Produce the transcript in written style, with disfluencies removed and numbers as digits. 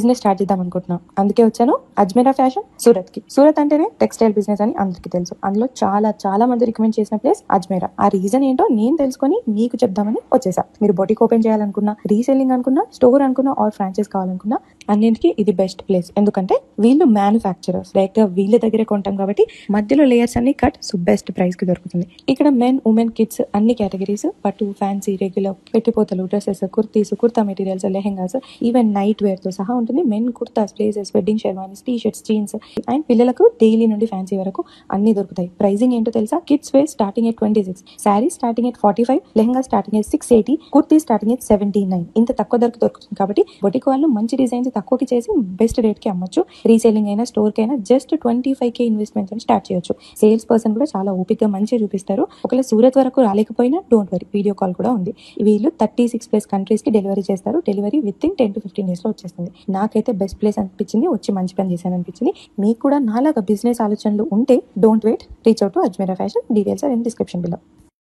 Business start చేద్దాం అనుకుంటున్నాం. అందుకే వచ్చాను అజ్మీరా ఫ్యాషన్ సూరత్ కి. సూరత్ అంటేనే టెక్స్టైల్ బిజినెస్ అని అందరికీ తెలుసు. అందులో చాలా మంది రికమెండ్ చేసిన ప్లేస్ అజ్మీరా. ఆ రీజన్ ఏంటో నేను తెలుసుకొని మీకు చెప్దామని వచ్చేసా. మీరు బొటిక్ ఓపెన్ చేయాలనుకున్నా, రీసెల్లింగ్ అనుకున్నా, స్టోర్ అనుకున్నా, ఆర్ ఫ్రాంచైజ్ కావాలనుకున్నా అన్నింటికి ఇది బెస్ట్ ప్లేస్. ఎందుకంటే వీళ్ళు మ్యానుఫ్యాక్చరర్స్, డైరెక్ట్ గా వీళ్ళ దగ్గరే కొంటాం కాబట్టి మధ్యలో లేయర్స్ అన్ని కట్, సో బెస్ట్ ప్రైస్ కి దొరుకుతుంది. ఇక్కడ మెన్, ఉమెన్, కిడ్స్ అన్ని కేటగిరీస్, పట్టు, ఫ్యాన్సీ, రెగ్యులర్, పెట్టిపోతలు, dresses, kurtis, kurta materials, lehengas, even night wear తో సహా ఉంటుంది. Men kurtas, blazers, wedding sherwanis, T shirts, jeans and పిల్లలకు డైలీ నుండి ఫ్యాన్సీ వరకు అన్ని దొరుకుతాయి. ప్రైజింగ్ ఏంటో తెలుసా? Kids wear starting at 26, sari starting at 45, lehenga starting at 680, kurti starting at 79. ఇంత తక్కువ ధరకు దొరుకుతుంది కాబట్టి బొటిక్ వాళ్ళు మంచి డిజైన్స్ తక్కువకి చేసి బెస్ట్ రేట్ కి అమ్మొచ్చు. రీసేలింగ్ అయినా, స్టోర్ కి అయినా జస్ట్ 25K ఇన్వెస్ట్మెంట్ అని స్టార్ట్ చేయొచ్చు. సేల్స్ పర్సన్ కూడా చాలా ఓపిక మంచిగా చూపిస్తారు. ఒకవేళ సూరత్ వరకు రాలేకపోయినా డోంట్ వరీ, వీడియో కాల్ కూడా ఉంది. వీళ్ళు 36+ కంట్రీస్ కి డెలివరీ చేస్తారు. Delivery with in 10 to 15 days లో వచ్చేస్తుంది. నాకైతే బెస్ట్ ప్లేస్ అనిపించింది, వచ్చి మంచి పని చేశాను అనిపించింది. మీకు కూడా నాలాగా బిజినెస్ ఆలోచనలు ఉంటే don't wait, reach out to Ajmeera fashion. Details are in description below.